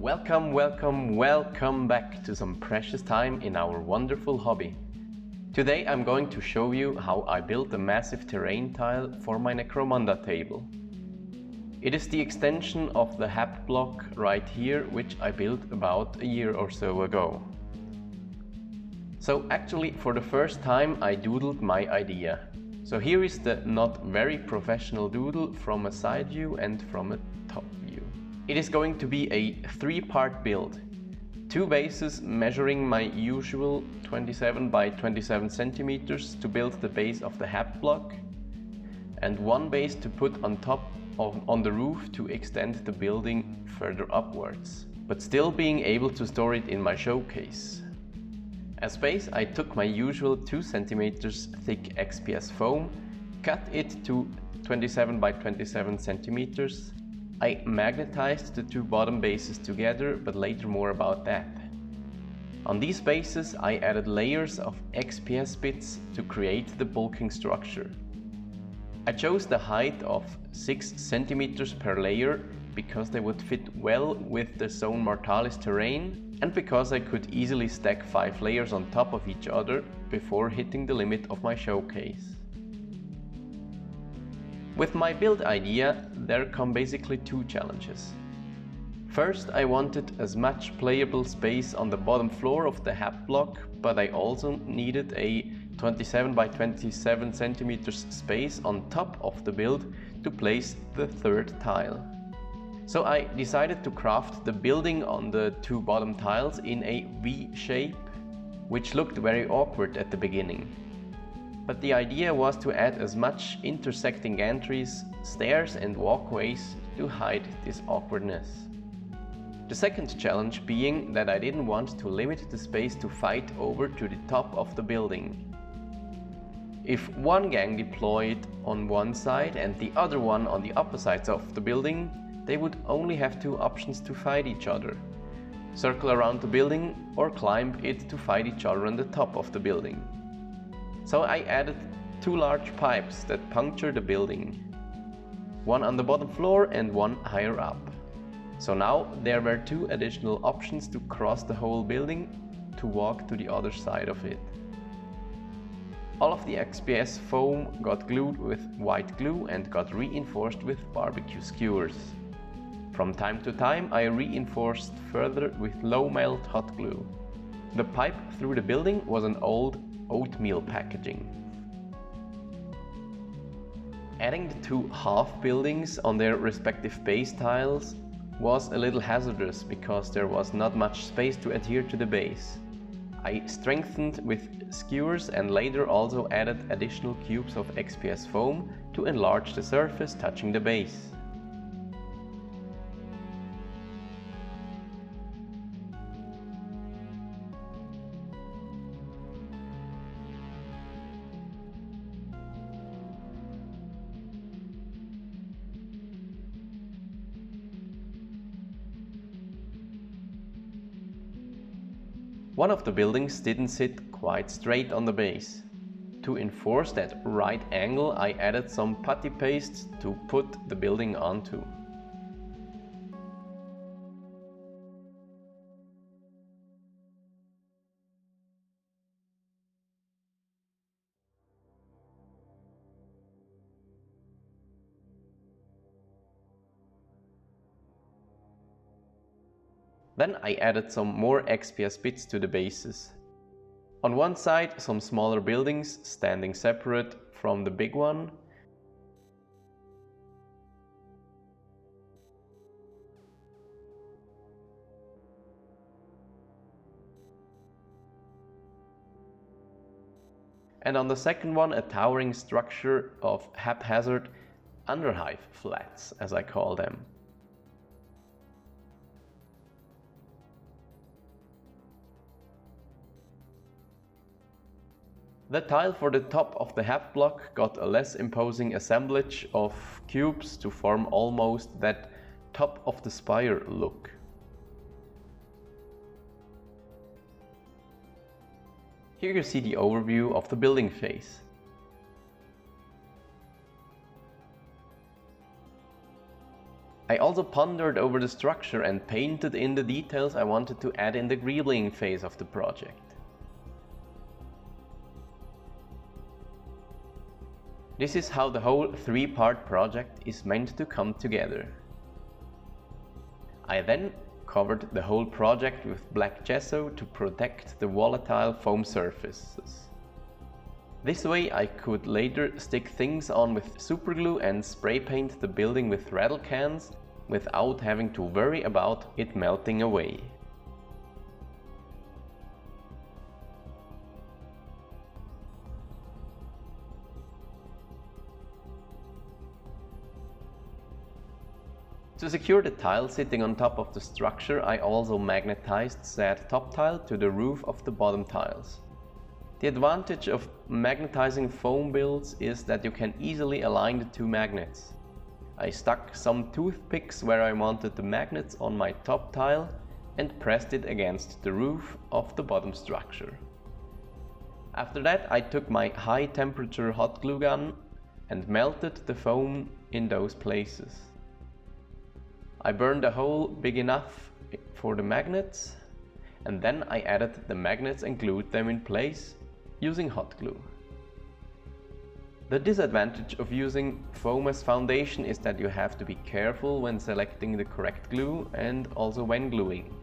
Welcome back to some precious time in our wonderful hobby. Today I'm going to show you how I built a massive terrain tile for my Necromunda table. It is the extension of the Hab Block right here, which I built about a year or so ago. So actually for the first time I doodled my idea. So here is the not very professional doodle from a side view and from a top view. It is going to be a 3-part build. 2 bases measuring my usual 27 by 27 centimeters to build the base of the Hab Block, and 1 base to put on top on the roof to extend the building further upwards, but still being able to store it in my showcase. As base I took my usual 2 centimeters thick XPS foam, cut it to 27 by 27 centimeters. I magnetized the 2 bottom bases together, but later more about that. On these bases I added layers of XPS bits to create the bulking structure. I chose the height of 6 centimeters per layer because they would fit well with the zone mortalis terrain and because I could easily stack 5 layers on top of each other before hitting the limit of my showcase. With my build idea, there come basically 2 challenges. First, I wanted as much playable space on the bottom floor of the Hab Block, but I also needed a 27 by 27 centimeters space on top of the build to place the 3rd tile. So I decided to craft the building on the 2 bottom tiles in a V shape, which looked very awkward at the beginning. But the idea was to add as much intersecting entries, stairs and walkways to hide this awkwardness. The second challenge being that I didn't want to limit the space to fight over to the top of the building. If one gang deployed on one side and the other one on the opposites of the building, they would only have 2 options to fight each other: circle around the building or climb it to fight each other on the top of the building. So I added 2 large pipes that puncture the building, one on the bottom floor and one higher up. So now there were 2 additional options to cross the whole building to walk to the other side of it. All of the XPS foam got glued with white glue and got reinforced with barbecue skewers. From time to time I reinforced further with low melt hot glue. The pipe through the building was an old oatmeal packaging. Adding the 2 half buildings on their respective base tiles was a little hazardous because there was not much space to adhere to the base. I strengthened with skewers and later also added additional cubes of XPS foam to enlarge the surface touching the base. One of the buildings didn't sit quite straight on the base. To enforce that right angle, I added some putty paste to put the building onto. Then I added some more XPS bits to the bases. On one side some smaller buildings standing separate from the big one. And on the second one a towering structure of haphazard underhive flats, as I call them. The tile for the top of the Hab Block got a less imposing assemblage of cubes to form almost that top of the spire look. Here you see the overview of the building phase. I also pondered over the structure and painted in the details I wanted to add in the Greebleing phase of the project. This is how the whole three-part project is meant to come together. I then covered the whole project with black gesso to protect the volatile foam surfaces. This way I could later stick things on with superglue and spray paint the building with rattle cans without having to worry about it melting away. To secure the tile sitting on top of the structure, I also magnetized said top tile to the roof of the bottom tiles. The advantage of magnetizing foam builds is that you can easily align the two magnets. I stuck some toothpicks where I wanted the magnets on my top tile and pressed it against the roof of the bottom structure. After that, I took my high temperature hot glue gun and melted the foam in those places. I burned a hole big enough for the magnets, and then I added the magnets and glued them in place using hot glue. The disadvantage of using foam as foundation is that you have to be careful when selecting the correct glue and also when gluing.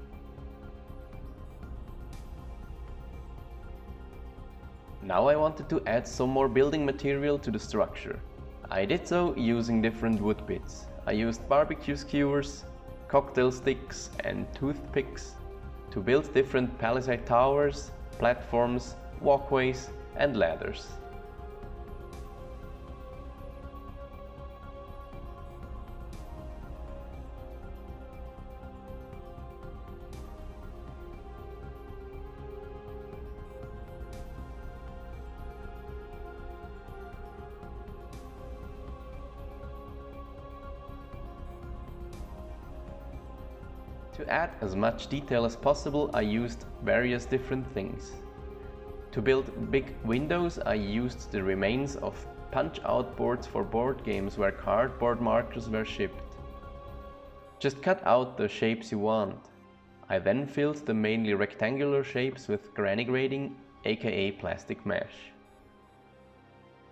Now I wanted to add some more building material to the structure. I did so using different wood bits. I used barbecue skewers, cocktail sticks and toothpicks to build different palisade towers, platforms, walkways and ladders. To add as much detail as possible, I used various different things. To build big windows, I used the remains of punch-out boards for board games where cardboard markers were shipped. Just cut out the shapes you want. I then filled the mainly rectangular shapes with granny grading, aka plastic mesh.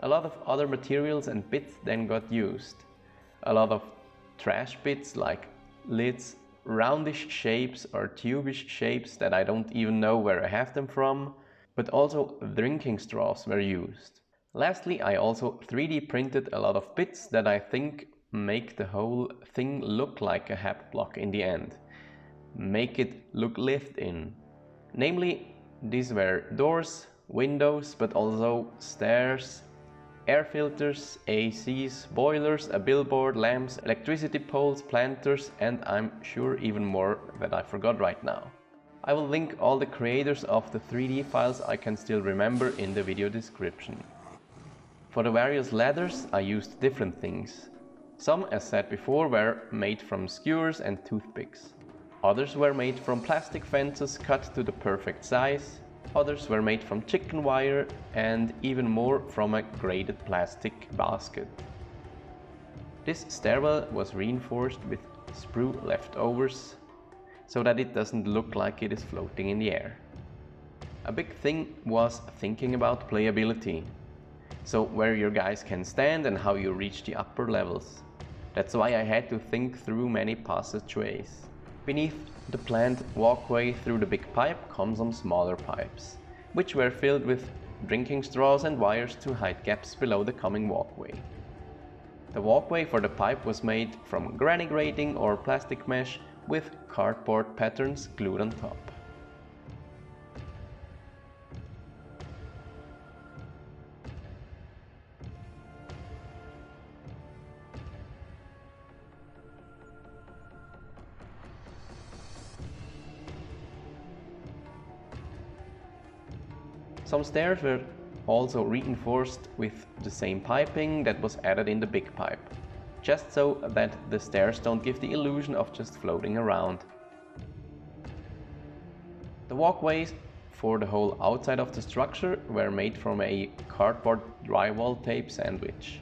A lot of other materials and bits then got used. A lot of trash bits like lids, roundish shapes or tubish shapes that I don't even know where I have them from, but also drinking straws were used. Lastly, I also 3D printed a lot of bits that I think make the whole thing look like a Hab block in the end. Make it look lived in. Namely, these were doors, windows, but also stairs, air filters, ACs, boilers, a billboard, lamps, electricity poles, planters, and I'm sure even more that I forgot right now. I will link all the creators of the 3D files I can still remember in the video description. For the various ladders, I used different things. Some, as said before, were made from skewers and toothpicks. Others were made from plastic fences cut to the perfect size. Others were made from chicken wire and even more from a graded plastic basket. This stairwell was reinforced with sprue leftovers so that it doesn't look like it is floating in the air. A big thing was thinking about playability. So where your guys can stand and how you reach the upper levels. That's why I had to think through many passageways. Beneath the planned walkway through the big pipe come some smaller pipes, which were filled with drinking straws and wires to hide gaps below the coming walkway. The walkway for the pipe was made from granny grating or plastic mesh with cardboard patterns glued on top. Some stairs were also reinforced with the same piping that was added in the big pipe, just so that the stairs don't give the illusion of just floating around. The walkways for the whole outside of the structure were made from a cardboard drywall tape sandwich.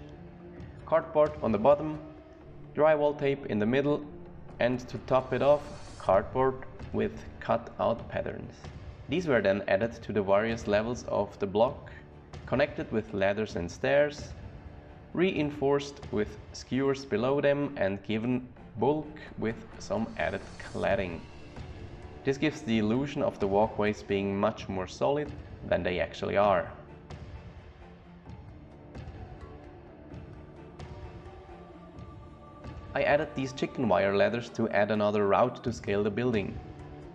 Cardboard on the bottom, drywall tape in the middle, and to top it off, cardboard with cut out patterns. These were then added to the various levels of the block, connected with ladders and stairs, reinforced with skewers below them, and given bulk with some added cladding. This gives the illusion of the walkways being much more solid than they actually are. I added these chicken wire ladders to add another route to scale the building.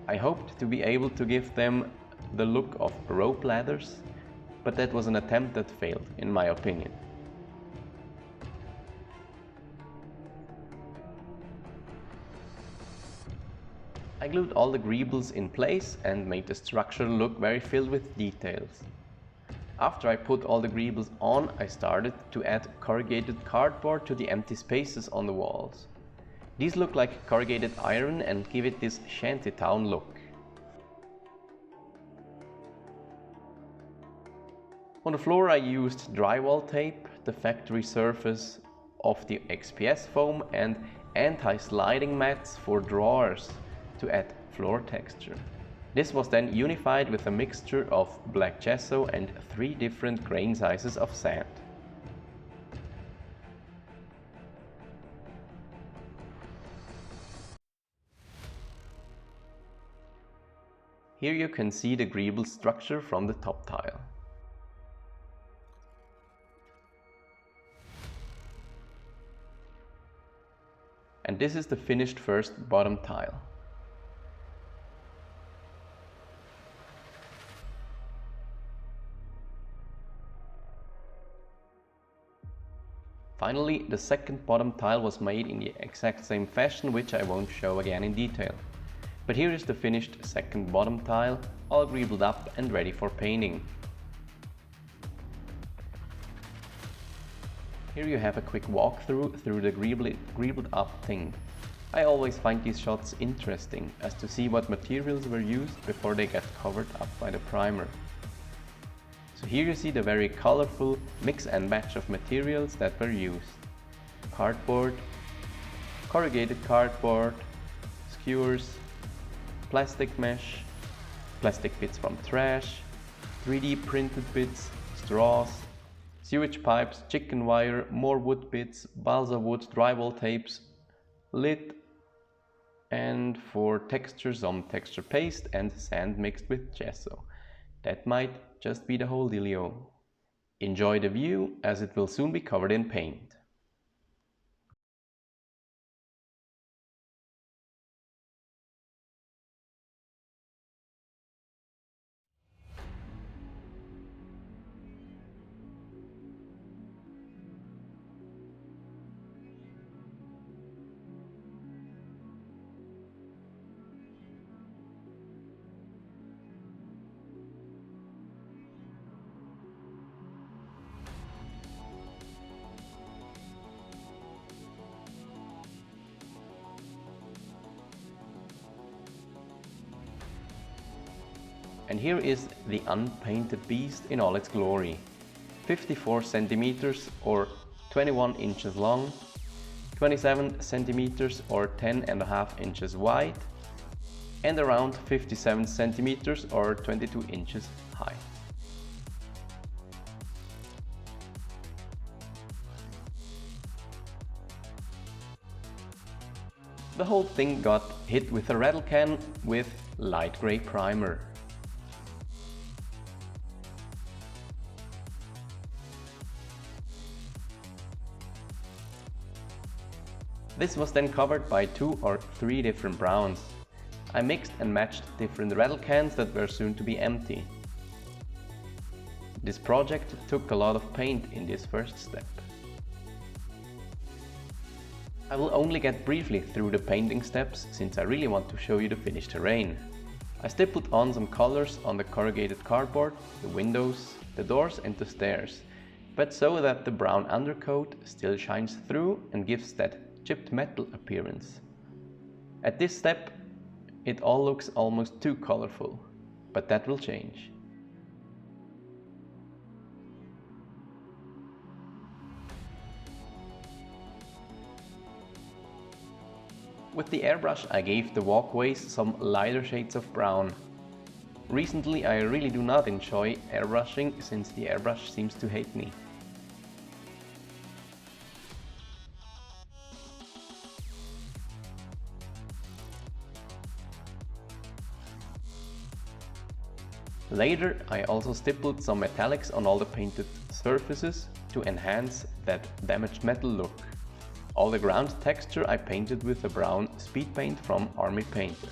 I hoped to be able to give them the look of rope ladders, but that was an attempt that failed, in my opinion. I glued all the greebles in place and made the structure look very filled with details. After I put all the greebles on, I started to add corrugated cardboard to the empty spaces on the walls. These look like corrugated iron and give it this shantytown look. On the floor I used drywall tape, the factory surface of the XPS foam, and anti-sliding mats for drawers to add floor texture. This was then unified with a mixture of black gesso and 3 different grain sizes of sand. Here you can see the greeble structure from the top tile. And this is the finished first bottom tile. Finally, the second bottom tile was made in the exact same fashion, which I won't show again in detail. But here is the finished second bottom tile, all greebled up and ready for painting. Here you have a quick walkthrough through the greebled up thing. I always find these shots interesting, as to see what materials were used before they get covered up by the primer. So here you see the very colorful mix and match of materials that were used. Cardboard, corrugated cardboard, skewers, plastic mesh, plastic bits from trash, 3D printed bits, straws, sewage pipes, chicken wire, more wood bits, balsa wood, drywall tapes, lid, and for texture some texture paste and sand mixed with gesso. That might just be the whole dealio. Enjoy the view, as it will soon be covered in paint. And here is the unpainted beast in all its glory. 54 centimeters or 21 inches long, 27 centimeters or 10.5 inches wide, and around 57 centimeters or 22 inches high. The whole thing got hit with a rattle can with light grey primer. This was then covered by 2 or 3 different browns. I mixed and matched different rattle cans that were soon to be empty. This project took a lot of paint in this first step. I will only get briefly through the painting steps, since I really want to show you the finished terrain. I still put on some colors on the corrugated cardboard, the windows, the doors and the stairs, but so that the brown undercoat still shines through and gives that chipped metal appearance. At this step, it all looks almost too colorful, but that will change. With the airbrush I gave the walkways some lighter shades of brown. Recently I really do not enjoy airbrushing since the airbrush seems to hate me. Later I also stippled some metallics on all the painted surfaces to enhance that damaged metal look. All the ground texture I painted with a brown speed paint from Army Painter.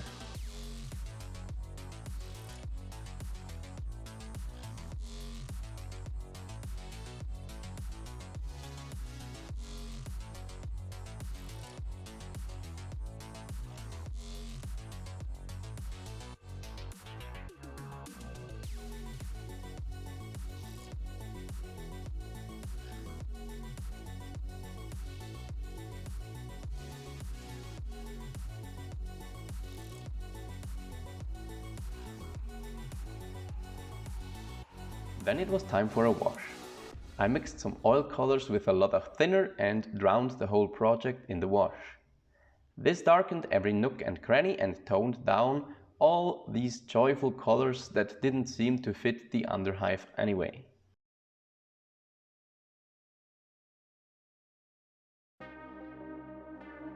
Then it was time for a wash. I mixed some oil colors with a lot of thinner and drowned the whole project in the wash. This darkened every nook and cranny and toned down all these joyful colors that didn't seem to fit the underhive anyway.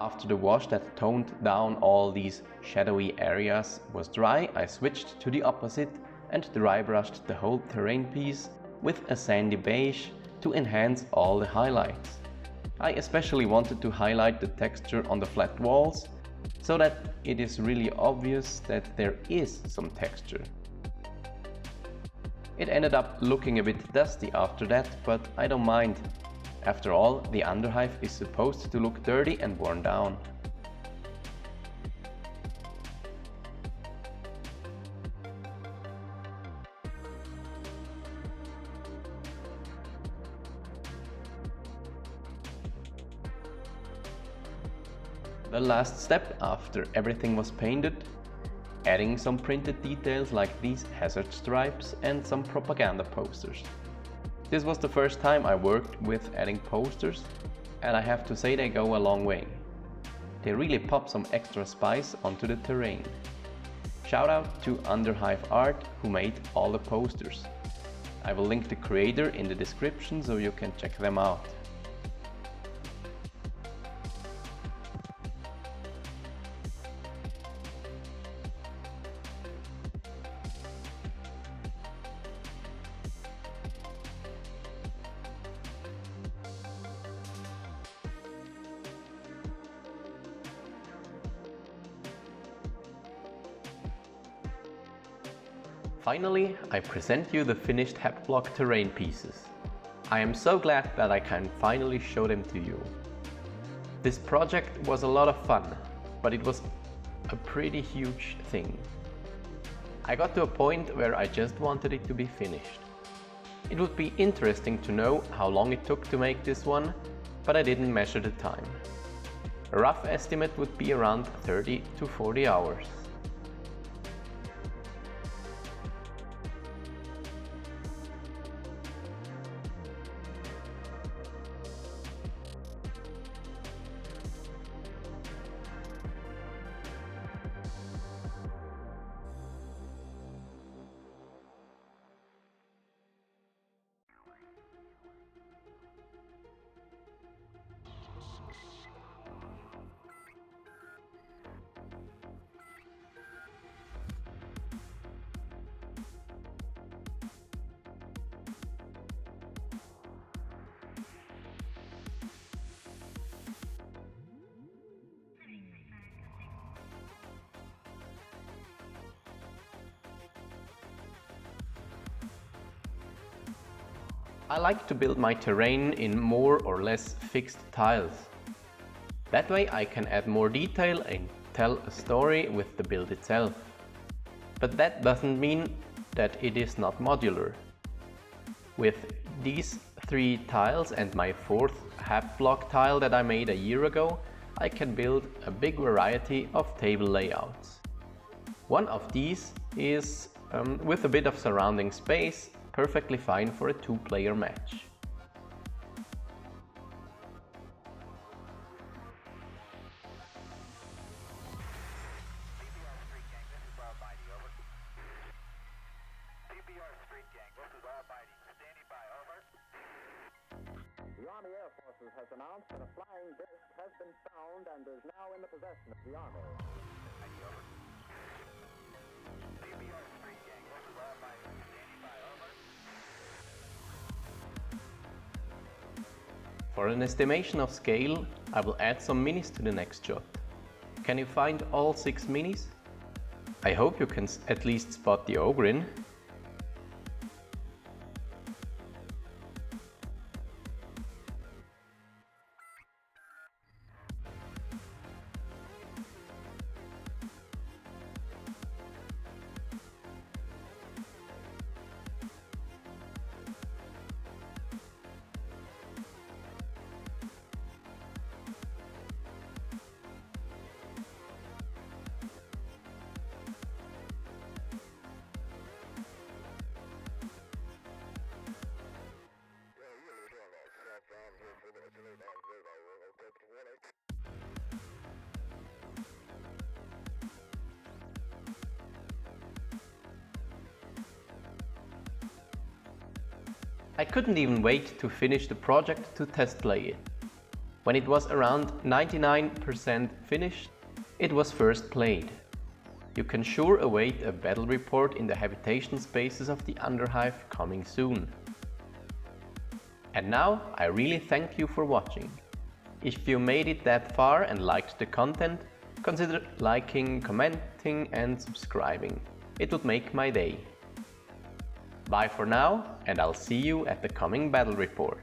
After the wash that toned down all these shadowy areas was dry, I switched to the opposite and dry brushed the whole terrain piece with a sandy beige to enhance all the highlights. I especially wanted to highlight the texture on the flat walls so that it is really obvious that there is some texture. It ended up looking a bit dusty after that, but I don't mind. After all, the underhive is supposed to look dirty and worn down. The last step after everything was painted, adding some printed details like these hazard stripes and some propaganda posters. This was the first time I worked with adding posters, and I have to say they go a long way. They really pop some extra spice onto the terrain. Shout out to Underhive Art who made all the posters. I will link the creator in the description so you can check them out. Finally, I present you the finished Hab Block terrain pieces. I am so glad that I can finally show them to you. This project was a lot of fun, but it was a pretty huge thing. I got to a point where I just wanted it to be finished. It would be interesting to know how long it took to make this one, but I didn't measure the time. A rough estimate would be around 30 to 40 hours. I like to build my terrain in more or less fixed tiles. That way I can add more detail and tell a story with the build itself. But that doesn't mean that it is not modular. With these 3 tiles and my 4th Hab Block tile that I made a year ago, I can build a big variety of table layouts. One of these is with a bit of surrounding space, perfectly fine for a 2-player match. Forces has announced that a flying disc has been found and is now in the possession of the Army. For an estimation of scale, I will add some minis to the next shot. Can you find all 6 minis? I hope you can at least spot the Ogrin. I couldn't even wait to finish the project to test play it. When it was around 99% finished, it was first played. You can sure await a battle report in the habitation spaces of the underhive coming soon. And now I really thank you for watching. If you made it that far and liked the content, consider liking, commenting and subscribing. It would make my day. Bye for now, and I'll see you at the coming battle report.